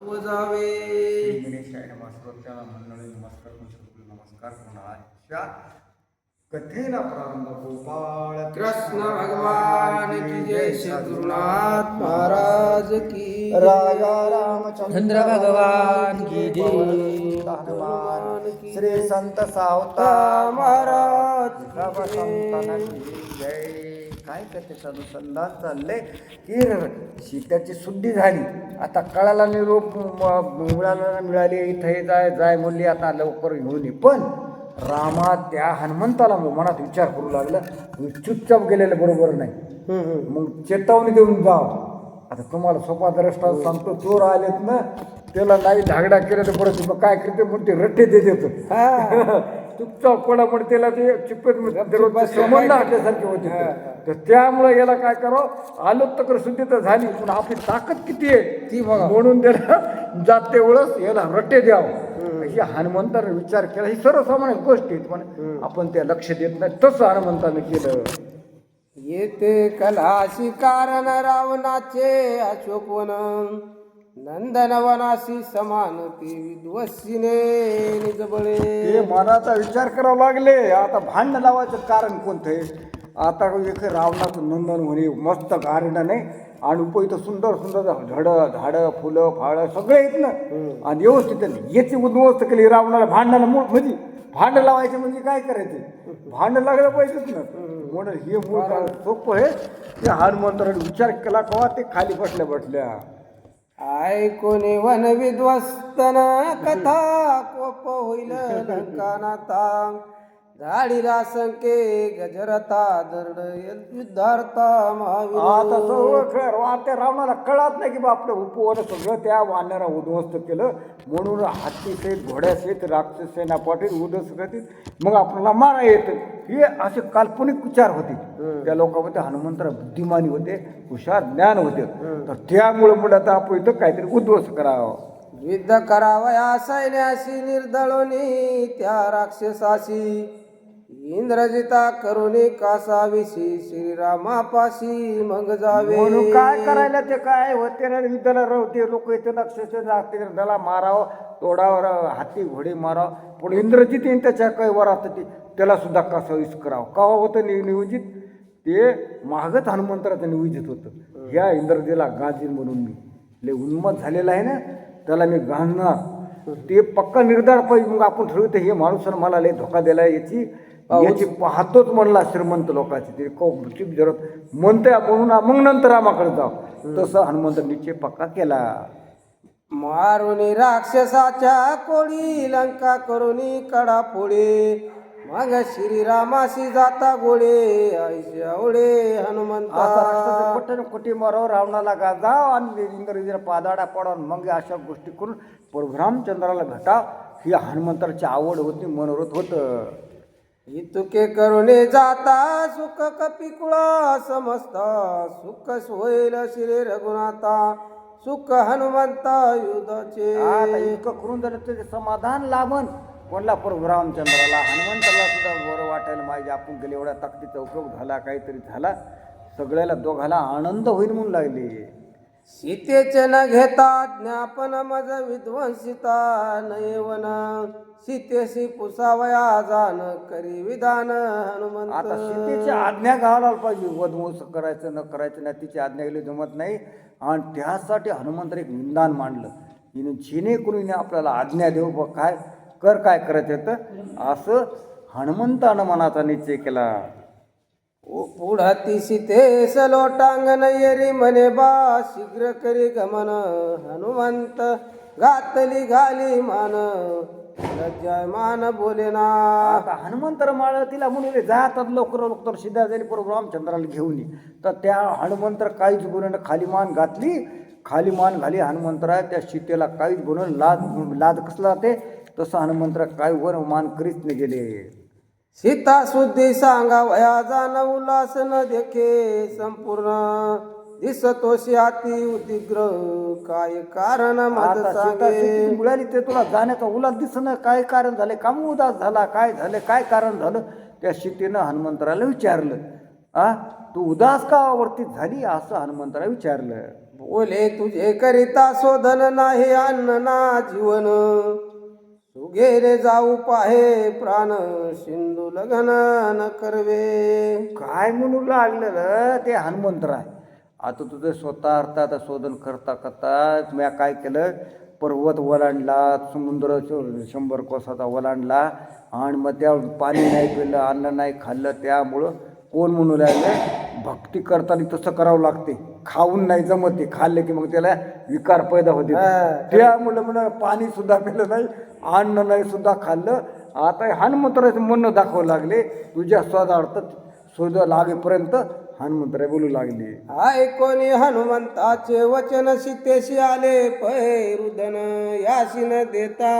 जावे गणेशाय नमः. श्रोत्याला मंडळी नमस्कार. नमस्कार. पुन्हा कथेला प्रारंभ. गोपाळ कृष्ण भगवान की जय. सद्गुरुनाथ महाराज की राजा रामचंद्र भगवान की जय. हनुमान श्री संत सावता महाराज की जय. काय कथेचं अनुसंधान चाललंय की सीतेची शुद्धी झाली, आता कळाला निरोप मिळाली, इथे जाय म्हणली, आता लवकर घेऊन ये. पण रामा त्या हनुमंताला मनात विचार करू लागला, चुपचाप गेलेलं बरोबर नाही, मग चेतावणी देऊन जाव. आता तुम्हाला सोपा दृष्टा सांगतो, चोर आलेत ना, त्याला नाही धागडा केला तर परत काय करते म्हणते रट्टे देतो. चुपचाप कोणा पण त्याला ते चिप्पत संबंध असल्यासारखे होते. तर त्यामुळे याला काय करावं, आलो तर शुद्धी तर झाली, पण आपली ताकद किती आहे ती बघा, म्हणून त्याला जाते वेळस याला रट्टे द्यावं अशी हनुमंताने विचार केला. ही सर्वसामान्य गोष्ट आहे, पण आपण त्या लक्ष देत नाही. तसं हनुमंताने केलं. येते कलाशी कारण रावणाचे अशोकवन, नंदनवनाशी समान ती विद्वसीने निजबळे. ते मनाचा विचार करावा लागले. आता भांडण लावायचं कारण कोणतं आहे? आता एक रावणाचं नंदन म्हणे, मस्त गार्डन आहे आणि इथं सुंदर सुंदर झाडं फुलं फाळं सगळे आहेत ना, आणि व्यवस्थित याची उद्ध्वस्त केली रावणाला. भांडणाला म्हणजे भांड लावायचे म्हणजे काय करायचे, भांड लागलं पाहिजेच ना. म्हणून हे मूळ कारण सोपं आहे. ते हनुमंताने विचार केला कवा ते खाली बसल्या ऐकोने वन विध्वस्तन कथा कोप होईल लंकानाथा, झाडीला संके गजरता दरड युद्धार्था महावीर. आता सगळं खेळ त्या रावणाला कळत नाही की बा आपलं उपवन सगळं त्या वानरा उद्ध्वस्त केलं, म्हणून हत्ती सहित घोड्या सहित राक्षस सेना पाटील उद्ध्वस्त करतील, मग आपल्याला मारा येतं. हे असे काल्पनिक विचार होते त्या लोकांमध्ये. हनुमंतराव बुद्धिमानी होते, हुशार ज्ञान होते. तर त्यामुळे म्हणलं आता आपण इथं काहीतरी उद्ध्वस्त करावं, युद्ध करावया सैन्याशी निर्दळोनी त्या राक्षसाशी, इंद्रजिता करुणी कासाविषयी श्रीरामापाशी मग जावे. म्हणून काय करायला ते काय होते ना, युद्धाला रवते लोक इथे राक्षसाला मारावं, तोडावर हाती घोडे मारावं. पण इंद्रजित येईन त्याच्या काही वर असतं, त्याला सुद्धा कासावीस करावं. केव्हा होतं नियोजित? ते मागच हनुमंतराचं नियोजित होतं. ह्या इंद्रजीला गाजीन म्हणून मी लय उन्मत झालेला आहे ना, त्याला मी गाणणार, ते पक्का निर्धार पाहिजे. मग आपण ठरवते हे माणूस मला लय धोका दिला, याची पाहतोच म्हणला श्रीमंत लोकांची, ते कौचिक जरत म्हणतोय म्हणून मग नंतर आमाकडे जाऊ. तसं हनुमंत निश्चय पक्का केला. मारुनी राक्षसाच्या कोळी लंका करुणी कडा फोडे, मग श्रीरामाशी जाता गोळे आईचे आवडे हनुमंता. कोटी मारो रावणाला गाजा आणि इंद्रजीला पादाडा पडा, मग अशा गोष्टी करून परभ्रामचंद्राला भेटा. ही हनुमंताची आवड होती, मनोरथ होतं. इतुके करुणे जाता सुख कपिकुळा समजता, सुख होईल श्री रघुनाथा, सुख हनुमंता युधाचे. आता इतकं करून जर त्याचे समाधान लाभन कोणला परभ्रामचंद्राला, हनुमंताला सुद्धा बरं वाटायला पाहिजे. आपण गेले एवढ्या ताकदीचा उपयोग झाला, काहीतरी झाला, सगळ्याला दोघाला आनंद होईल म्हणून लागले. सीतेचे न घेता ज्ञापन मज विध्वंसिता नयवन, सीतेशी पुसावया जाण करी विधान हनुमंत. आता सीतेची आज्ञा घालायला पाहिजे, वधवंस करायचं न करायचं नाही, तिची आज्ञा गेली जमत नाही. आणि त्यासाठी हनुमंत एक विधान मांडलं, जेणेकरून आपल्याला आज्ञा देऊ, बघ काय कर, काय करायचं येतं, असं हनुमंतानं मनाचा निश्चय केला. पुढती सीतेस लोटांगण येरी म्हणे बा, शीघ्र करी गमन हनुमंत घातली घाली मान, लज्जायमान बोलेना. आता हनुमंतर माळ तिला म्हणून जातात लवकर सिद्धा झाली परभ्रामचंद्राला घेऊन ये. तर त्या हनुमंतर काहीच बोलून खाली मान घाली हनुमंतरा त्या सीतेला काहीच बोलून लाज कसला ते तसं हनुमंतरा काही वर मान करीत नाही गेले. सीता शुद्धी सांगा वया जाण उल्हास न देखे संपूर्ण, दिसतोशी हाती उदिग्र काय कारण मज सांगे. मिळाली ते तुला जाण्याचा उल्हास दिसणं, काय कारण झाले, काम उदास झाला, काय झालं, काय कारण झालं? त्या सीतेनं हनुमंतराला विचारलं, तू उदास का वरती झाली असं हनुमंतराला विचारलं. बोले तुझे करिता शोधन नाही अन्न ना जीवन तू गेले जाऊ पाहे प्राण सिंधू लगन न करवे. काय म्हणू लागलेलं ते हनुमंतराय. आता तुझं स्वतः अर्थात शोधन करता करता मी काय केलं, पर्वत ओलांडला, समुद्र 100 कोसाचा ओलांडला आणि मग त्या पाणी नाही पिलं, अन्न नाही खाल्लं. त्यामुळं कोण म्हणू लागलं भक्ती करताना तसं करावं लागते, खाऊन नाही जमत ते, खाल्ले की मग त्याला विकार पैदा होते. त्यामुळं म्हणून पाणी सुद्धा पिलं नाही, अन्न नाही सुद्धा खाल्लं. आता हनुमंतराचं म्हणणं दाखवू लागले, तुझ्या स्वादार्थ शोध लागेपर्यंत हनुमंतराय बोलू लागले. ऐकोनी हनुमंताचे वचन सीतेशी आले पै रुदन याशी न देता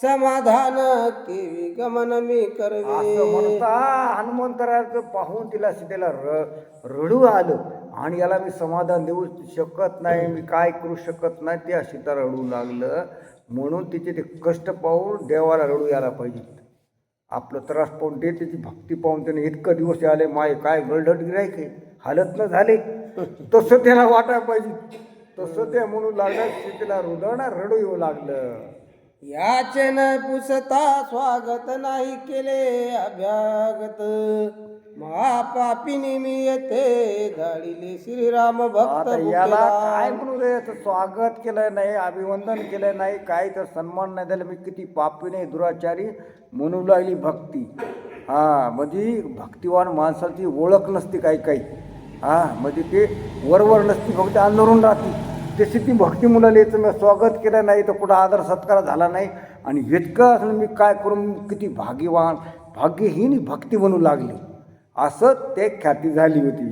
समाधान केवी गमन मी करवे. असं म्हणता हनुमंतराचं पाहून तिला सीतेला रडू आलं आणि याला मी समाधान देऊ शकत नाही, मी काय करू शकत नाही, ते सीता रडू लागलं. म्हणून तिचे ते कष्ट पाहून देवाला रडू यायला पाहिजे. आपलं त्रास पाहून ते त्याची भक्ती पाहून त्याने इतकं दिवस आले माय काय गळढट गिरायके हालत न झाले, तसं त्याला वाटायला पाहिजे. तसं ते म्हणू लागलं, सीतेला हृदयाला रडू येऊ लागलं. याचे न पुसता स्वागत नाही केले अभ्यागत महापापिनी मी येथे धाडिले श्रीराम भक्त आता याला काय म्हणू रे, स्वागत केलं नाही, अभिवंदन केलं नाही, काही तर सन्मान नाही दिला, मी किती पापी नाही दुराचारी म्हणू लागली भक्ती. म्हणजे भक्तिवान माणसाची ओळख नसते काही काही. म्हणजे ते वरवर नसती, फक्त अंदरून राहते. तशी ती भक्ती मुलाला याचं मी स्वागत केलं नाही तर कुठं आदर सत्कार झाला नाही. आणि इतकं असं मी काय करून किती भाग्यवान भाग्यहीन भक्ती म्हणू लागली, असं ते ख्याती झाली होती.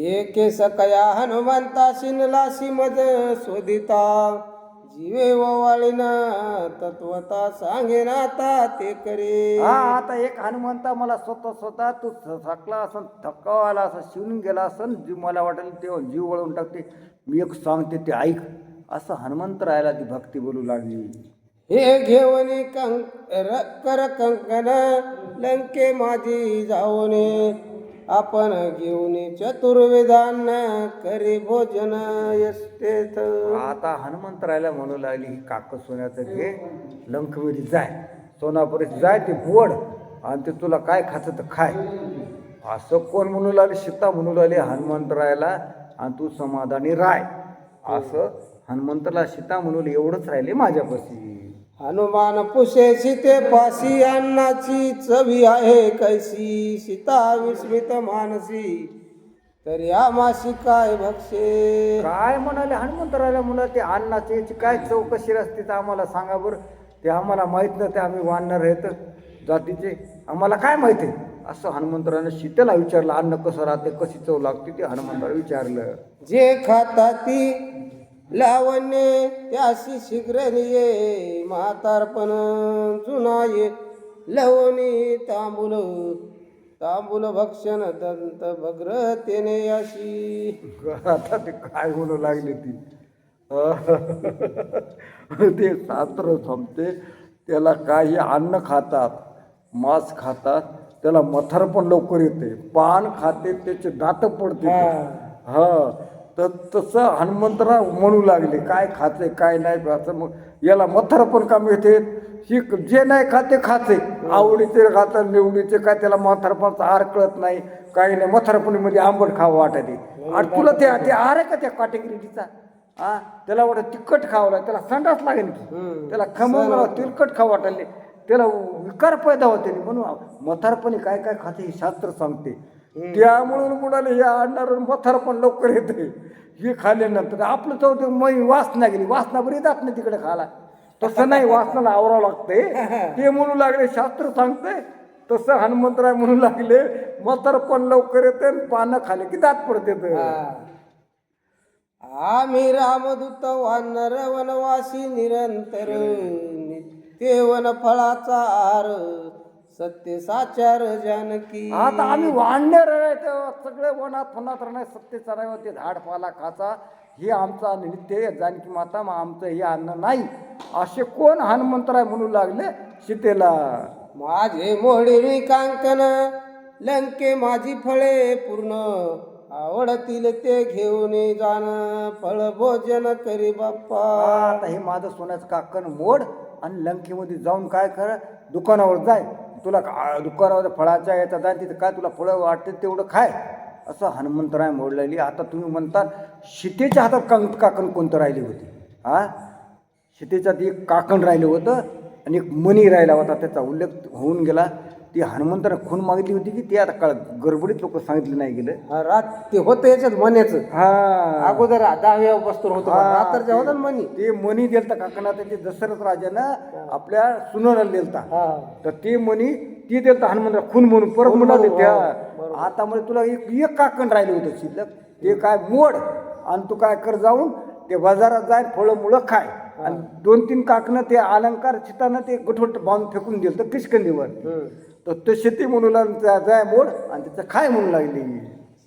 एके सकया हनुमंता शिनला मज शोधिता जीवे ओवाळीन तत्वता सांगेन आता ते करे. आता एक हनुमंता मला स्वतः तू थकला असन, थकावा आला असं, शिवून गेला असन, जी मला वाटेल तेव्हा जीव वळवून टाकते, मी एक सांगते ते ऐक, असं हनुमंत राहायला ती भक्ती बोलू लागली. हे घेऊन कर कंकण लंके माझी जाऊने आपण घेऊन चतुर्वेदान करे भोजन यस्तेथ. आता हनुमंत राहायला म्हणू लागली, ही काक सोन्याचं घे, लंकमध्ये जाय, सोनापुरीत जाय, ते बोड आणि ते तुला काय खायचं तर खाय. असं कोण म्हणू लागले, सीता म्हणू लागली हनुमंत राहायला, आणि तू समाधानी राय. असं हनुमंतला सीता म्हणून एवढंच राहिले माझ्यापाशी. हनुमान पुषे सीते पाशी अन्नाची चवी आहे कैसी सीता विस्मित मानसी तरी आमाशी काय भक्षे. काय म्हणाले हनुमंतराला मुलं, ते अन्नाची याची काय चव कशी असते तर आम्हाला सांगा बरं. ते आम्हाला माहीत नव्हते, आम्ही वानर आहेत जातीचे, आम्हाला काय माहिती आहे. असं हनुमंतरानं सीतेला विचारलं, अन्न कसं राहते, कशी चव लागते, ते हनुमंतराला विचारलं. जे खाता ती लावण्य त्याशी शीघ्र ये म्हातारपण जुना ये लवणी तांबूल तांबूल भक्षण दंत भग्र तेने याशी. आता ते काय बोलू लागले ती ते शास्त्र संपते, त्याला काही अन्न खातात, मांस खातात, त्याला मथर पण लवकर येते, पान खाते त्याचे दात पडते. तर तसं हनुमंतराव म्हणू लागले, काय खाते काय नाही असं. मग याला मथर पण कमी येते, जे नाही खाते खाते, आवडीचे खातात निवडीचे, काय त्याला मथरपणाचा आहार कळत नाही, काही नाही. मथरपणीमध्ये आंबट खावं वाटते. आणि तुला ते आहार आहे का त्या कॅटेगरीचा? त्याला वाटत तिखट खावं लागेल, त्याला संडास लागेल की, त्याला खमंग तिखट खावं वाटायले, त्याला विकार पैदा होते. म्हणून मथारपणी काय काय खाते हे शास्त्र सांगते. त्यामुळे मुलाला हे आणणार मथार पण लवकर येते. हे खाल्ल्यानंतर आपलं चौथे मै वासना गेली, वासना बरी जात नाही तिकडे खाला. तसं नाही, वासनाला आवरावं लागते. ते म्हणू लागले शास्त्र सांगते, तसं हनुमंतराय म्हणू लागले मथार पण लवकर येते, पानं खाले की दात पडते. आम्ही रामदूत वानर वनवासी निरंतर नित्य वन फळाचा आर सत्य साचार जानकी. आता आम्ही वाढणार सगळे वनात फनात राहणार, सत्य चरावे ते झाड पाला खाचा, हे आमचा नित्य जानकी माता, मग आमचं हे अन्न नाही. असे कोण हनुमंतराय म्हणू लागले सीतेला. माझे मोडे कांकन लंके माझी फळे पूर्ण आवडतील ते घेऊन जाण फळ भोजन करी बाप्पा. आता हे माझं सोन्याचं काकण मोड आणि लंकेमध्ये जाऊन काय कर, दुकानावर जाय, तुला दुकानावर फळाच्या याचा जाय, तिथं काय तुला फळं वाटते तेवढं खाय, असं हनुमंतराय मोडलेली. आता तुम्ही म्हणता सीतेच्या हातात काकण कोणतं राहिली होती? हा, सीतेच्यात एक काकण राहिलं होतं आणि एक मणी राहिला होता, त्याचा उल्लेख होऊन गेला. ती हनुमंताने खून मागितली होती की ते आता गडबडीत लोक सांगितलं नाही गेलं. रात ते होतं याच्यात मण्याचं. हा, अगोदर 10व्या वस्तूर होतं रात्रच्या होतं ना मणी. ते मणी दिलता काकणा, ते दशरथ राजानं आपल्या सुनाला दिलता. तर ते मणी ती दिलता हनुमंतरा खून म्हणून परत म्हणला त्या. आता म्हणजे तुला एक काकण राहिलं होतं शिल्लक, ते काय मोड आणि तू काय कर, जाऊन ते बाजारात जाय, फळं मुळं खाय, आणि 2-3 काकणं ते अलंकार चितानं ते गठोट बांधून फेकून दिलं तर किशकंदीवर. तर ते शेती म्हणू लागला जाय मोड आणि त्याचं खाय म्हणू लागली.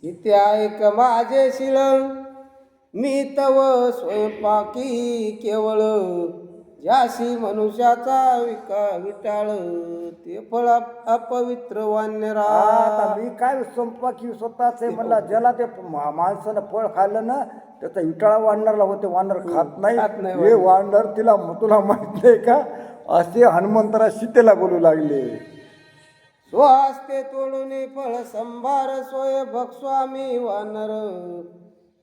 इथे ऐक माझे शिळ मी तव स्वयंपाकी केवळ, ज्याशी मनुष्याचा विटाळ ते फळ अपवित्र वान्यरा. आता मी काय स्वयंपाकी स्वतःच आहे म्हणला, ज्याला ते माणसानं फळ खाल्लं ना त्याचा विटाळा वाढणारला होते, वानर खात नाही. हे वानर तुला माहित नाही का, असे हनुमंतरा सीतेला बोलू लागले. स्वहस्ते तोडून फळ संभार सोय भक्स्वामी वानर,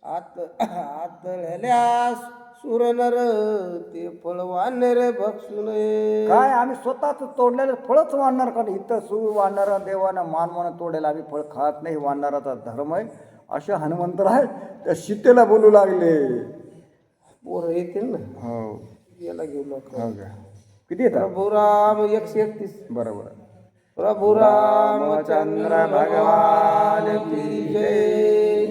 आतळल्या सुरनर ते फळ वानर भक्षून. काय आम्ही स्वतःच तोडलेलं फळच वाढणार का? इथं सूर वाढणारा देवानं मानवानं तोडेल, आम्ही फळ खात नाही, वाढणाराचा धर्म आहे, अशा हनुमंतराय त्या सीतेला बोलू लागले. पोरं येतील ना. हो, याला घेऊ लोक. किती येतात? प्रभू राम 131. बरोबर. प्रभू रामचंद्र भगवान की जय.